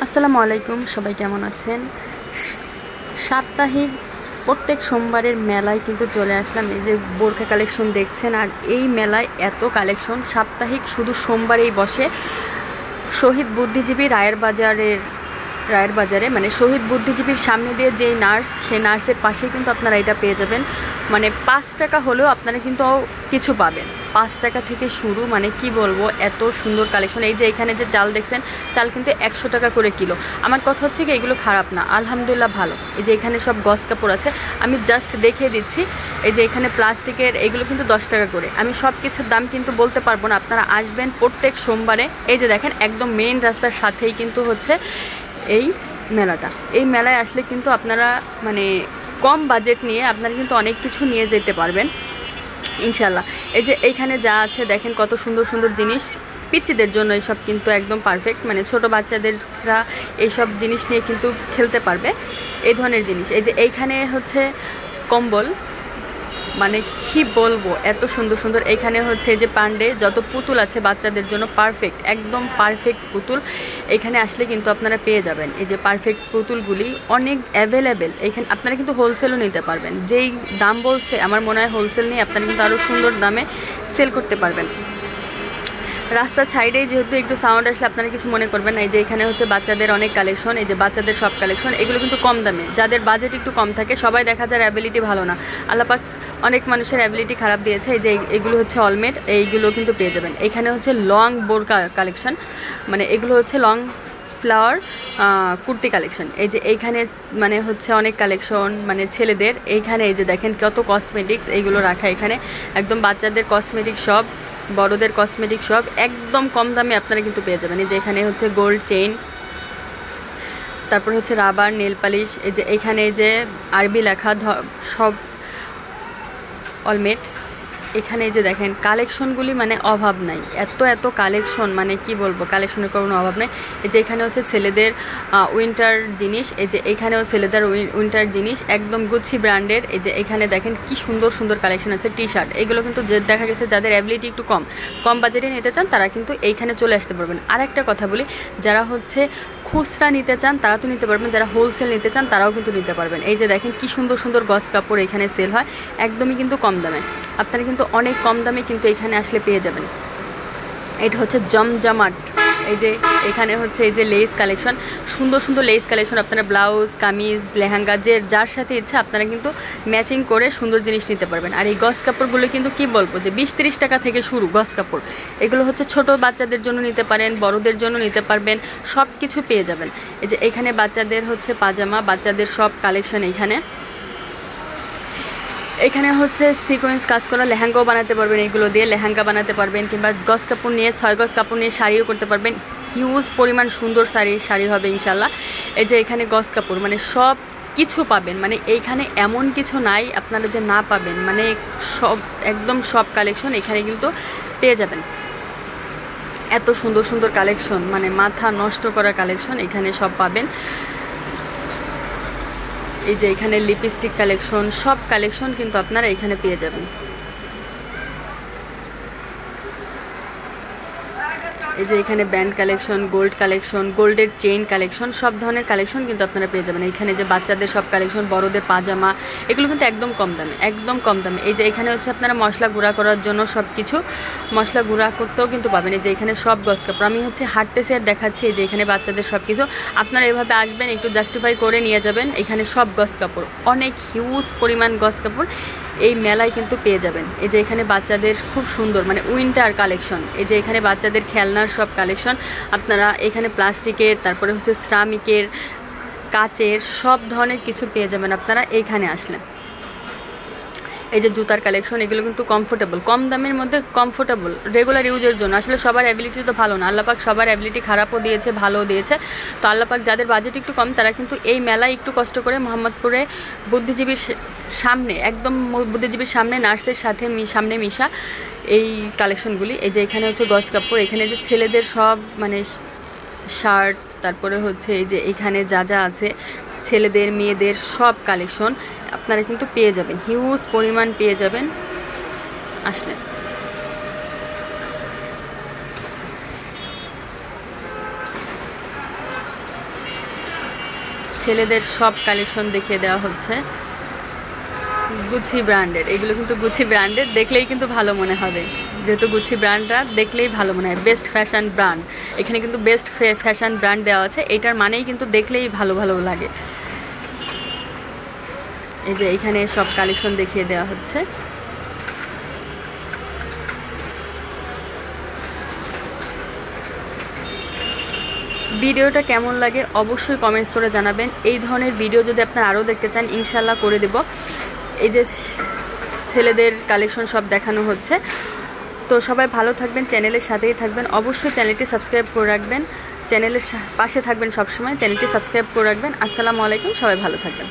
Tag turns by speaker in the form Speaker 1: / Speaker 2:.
Speaker 1: আসসালামু আলাইকুম, সবাই কেমন আছেন? সাপ্তাহিক প্রত্যেক সোমবারের মেলায় কিন্তু চলে আসলাম। এই যে বোরকা কালেকশন দেখছেন, আর এই মেলায় এত কালেকশন সাপ্তাহিক শুধু সোমবারেই বসে। শহীদ বুদ্ধিজীবী রায়ের বাজারে মানে শহীদ বুদ্ধিজীবীর সামনে দিয়ে যেই নার্স, সেই নার্সের পাশেই কিন্তু আপনারা এটা পেয়ে যাবেন। মানে 5 টাকা হলেও আপনারা কিন্তু কিছু পাবেন। 5 টাকা থেকে শুরু, মানে কি বলবো, এত সুন্দর কালেকশন। এই যে এখানে যে চাল দেখছেন, চাল কিন্তু 100 টাকা করে কিলো। আমার কথা হচ্ছে কি, এগুলো খারাপ না, আলহামদুলিল্লাহ ভালো। এই যে এখানে সব গস কাপড় আছে, আমি জাস্ট দেখিয়ে দিচ্ছি। এই যে এখানে প্লাস্টিকের, এগুলো কিন্তু 10 টাকা করে। আমি সব কিছুর দাম কিন্তু বলতে পারবো না, আপনারা আসবেন প্রত্যেক সোমবারে। এই যে দেখেন, একদম মেইন রাস্তার সাথেই কিন্তু হচ্ছে এই মেলাটা। এই মেলায় আসলে কিন্তু আপনারা মানে কম বাজেট নিয়ে আপনারা কিন্তু অনেক কিছু নিয়ে যেতে পারবেন ইনশাল্লাহ। এই যে এইখানে যা আছে দেখেন, কত সুন্দর সুন্দর জিনিস। পিচ্চিদের জন্য এইসব কিন্তু একদম পারফেক্ট, মানে ছোট বাচ্চাদেররা এইসব জিনিস নিয়ে কিন্তু খেলতে পারবে, এই ধরনের জিনিস। এই যে এইখানে হচ্ছে কম্বল, মানে কি বলবো, এত সুন্দর সুন্দর। এইখানে হচ্ছে এই যে পান্ডে যত পুতুল আছে বাচ্চাদের জন্য পারফেক্ট, একদম পারফেক্ট পুতুল এখানে আসলে কিন্তু আপনারা পেয়ে যাবেন। এই যে পারফেক্ট পুতুলগুলি অনেক অ্যাভেলেবেল। এইখানে আপনারা কিন্তু হোলসেলও নিতে পারবেন। যেই দাম বলছে, আমার মনে হয় হোলসেল নিয়ে আপনারা কিন্তু আরও সুন্দর দামে সেল করতে পারবেন। রাস্তার সাইডেই যেহেতু একটু সাউন্ড আসলে আপনারা কিছু মনে করবেন না। এই যে এখানে হচ্ছে বাচ্চাদের অনেক কালেকশন, এই যে বাচ্চাদের সব কালেকশন, এগুলো কিন্তু কম দামে। যাদের বাজেট একটু কম থাকে, সবাই দেখা যায় অ্যাবিলিটি ভালো না, আল্লাহ পাক অনেক মানুষের অ্যাবিলিটি খারাপ দিয়েছে। এই যে এগুলো হচ্ছে অলমেড, এইগুলো কিন্তু পেয়ে যাবেন। এখানে হচ্ছে লং বোরকা কালেকশন, মানে এগুলো হচ্ছে লং ফ্লাওয়ার কুর্তি কালেকশন। এই যে এইখানে মানে হচ্ছে অনেক কালেকশন, মানে ছেলেদের। এইখানে এই যে দেখেন কত কসমেটিক্স, এইগুলো রাখা এখানে একদম বাচ্চাদের কসমেটিক সব, বড়দের কসমেটিক সব একদম কম দামে আপনারা কিন্তু পেয়ে যাবেন। এই যে এখানে হচ্ছে গোল্ড চেইন, তারপর হচ্ছে রাবার, নেল পালিশ। এই যে এখানে যে আরবি লেখা সব অলমেড। এখানে এই যে দেখেন কালেকশনগুলি, মানে অভাব নাই, এত কালেকশন, মানে কি বলবো, কালেকশনের কোনো অভাব নেই। এই যে এখানে হচ্ছে ছেলেদের উইন্টার জিনিস, এই যে এখানেও ছেলেদের উইন্টার জিনিস একদম গুচ্ছি ব্র্যান্ডের। এই যে এখানে দেখেন কি সুন্দর সুন্দর কালেকশন আছে। টি শার্ট, এগুলো কিন্তু যে দেখা গেছে যাদের অ্যাবিলিটি একটু কম বাজেটে নিতে চান, তারা কিন্তু এইখানে চলে আসতে পারবেন। আর একটা কথা বলি, যারা হচ্ছে খুচরা নিতে চান তারা তো নিতে পারবেন, যারা হোলসেল নিতে চান তারাও কিন্তু নিতে পারবেন। এই যে দেখেন কি সুন্দর সুন্দর গস কাপড় এখানে সেল হয়, একদমই কিন্তু কম দামে। আপনারা কিন্তু অনেক কম দামে কিন্তু এখানে আসলে পেয়ে যাবেন। এটা হচ্ছে জমজমাট। এই যে এখানে হচ্ছে এই যে লেস কালেকশন, সুন্দর সুন্দর লেস কালেকশন। আপনারা ব্লাউজ, কামিজ, লেহেঙ্গা, যার সাথে ইচ্ছা আপনারা কিন্তু ম্যাচিং করে সুন্দর জিনিস নিতে পারবেন। আর এই গস কাপড়গুলো কিন্তু কি বলবো, যে 20-30 টাকা থেকে শুরু গস কাপড়। এগুলো হচ্ছে ছোট বাচ্চাদের জন্য নিতে পারেন, বড়দের জন্য নিতে পারবেন, সব কিছু পেয়ে যাবেন। এই যে এখানে বাচ্চাদের হচ্ছে পাজামা, বাচ্চাদের সব কালেকশন। এখানে হচ্ছে সিকোয়েন্স কাজ করা লেহেঙ্গাও বানাতে পারবেন, এগুলো দিয়ে লেহেঙ্গা বানাতে পারবেন, কিংবা গস কাপড় নিয়ে 6 গজ কাপড় নিয়ে শাড়িও করতে পারবেন। হিউজ পরিমাণ সুন্দর শাড়ি হবে ইনশাল্লাহ। এই যে এখানে গস কাপড়, মানে সব কিছু পাবেন, মানে এইখানে এমন কিছু নাই আপনারা যে না পাবেন, মানে সব একদম সব কালেকশন এখানে কিন্তু পেয়ে যাবেন। এত সুন্দর সুন্দর কালেকশন, মানে মাথা নষ্ট করা কালেকশন এখানে সব পাবেন। এই যে এখানে লিপস্টিক কালেকশন, সব কালেকশন কিন্তু আপনারা এখানে পেয়ে যাবেন। এই যে এখানে ব্যান্ড কালেকশন, গোল্ড কালেকশন, গোল্ডের চেইন কালেকশন, সব ধরনের কালেকশন কিন্তু আপনারা পেয়ে যাবেন। এখানে যে বাচ্চাদের সব কালেকশন, বড়দের পাজামা, এগুলো কিন্তু একদম কম দামে, একদম কম দামে। এই যে এখানে হচ্ছে আপনারা মশলা গুঁড়া করার জন্য সব কিছু, মশলা গুঁড়া করতেও কিন্তু পাবেন। এই যে এখানে সব গস কাপড়, আমি হচ্ছে হাঁটতেছি আর দেখাচ্ছি। এই যে এখানে বাচ্চাদের সব কিছু, আপনারা এভাবে আসবেন, একটু জাস্টিফাই করে নিয়ে যাবেন। এখানে সব গস কাপড়, অনেক হিউজ পরিমাণ গস কাপড় এই মেলায় কিন্তু পেয়ে যাবেন। এই যে এখানে বাচ্চাদের খুব সুন্দর, মানে উইন্টার কালেকশন। এই যে এখানে বাচ্চাদের খেলনার সব কালেকশন আপনারা এখানে প্লাস্টিকের, তারপরে হচ্ছে সিরামিকের, কাচের, সব ধরনের কিছু পেয়ে যাবেন আপনারা এইখানে আসলে। এই যে জুতার কালেকশন, এগুলো কিন্তু কমফোর্টেবল, কম দামের মধ্যে কমফোর্টেবল, রেগুলার ইউজের জন্য। আসলে সবার অ্যাবিলিটি তো ভালো না, আল্লাহ পাক সবার অ্যাবিলিটি খারাপও দিয়েছে, ভালোও দিয়েছে। তো আল্লাহ পাক যাদের বাজেট একটু কম, তারা কিন্তু এই মেলায় একটু কষ্ট করে মোহাম্মদপুরে বুদ্ধিজীবীর সামনে, একদম বুদ্ধিজীবীর সামনে নার্সের সাথে সামনে মিশা এই কালেকশনগুলি। এই যে এখানে হচ্ছে গস কাপড়, এখানে যে ছেলেদের সব মানে শার্ট, তারপরে হচ্ছে এই যে এখানে যা যা আছে ছেলেদের মেয়েদের সব কালেকশন আপনারা কিন্তু পেয়ে যাবেন, হিউজ পরিমাণ পেয়ে যাবেন আসলে। ছেলেদের সব কালেকশন দেখিয়ে দেওয়া হচ্ছে গুচি ব্র্যান্ডের। এগুলো কিন্তু গুচি ব্র্যান্ডের, দেখলেই কিন্তু ভালো মনে হবে, যেহেতু গুচি ব্র্যান্ডটা দেখলেই ভালো মনে হয়। বেস্ট ফ্যাশন ব্র্যান্ড, এখানে কিন্তু বেস্ট ফ্যাশন ব্র্যান্ড দেওয়া আছে, এটার মানেই কিন্তু দেখলেই ভালো ভালো লাগে। এই যে এখানে সব কালেকশন দেখিয়ে দেওয়া হচ্ছে। ভিডিওটা কেমন লাগে অবশ্যই কমেন্টস করে জানাবেন। এই ধরনের ভিডিও যদি আপনারা আরও দেখতে চান ইনশাল্লাহ করে দেব। এই যে ছেলেদের কালেকশন সব দেখানো হচ্ছে। তো সবাই ভালো থাকবেন, চ্যানেলের সাথেই থাকবেন, অবশ্যই চ্যানেলটি সাবস্ক্রাইব করে রাখবেন, চ্যানেলের পাশে থাকবেন সবসময়, চ্যানেলটি সাবস্ক্রাইব করে রাখবেন। আসসালামু আলাইকুম, সবাই ভালো থাকবেন।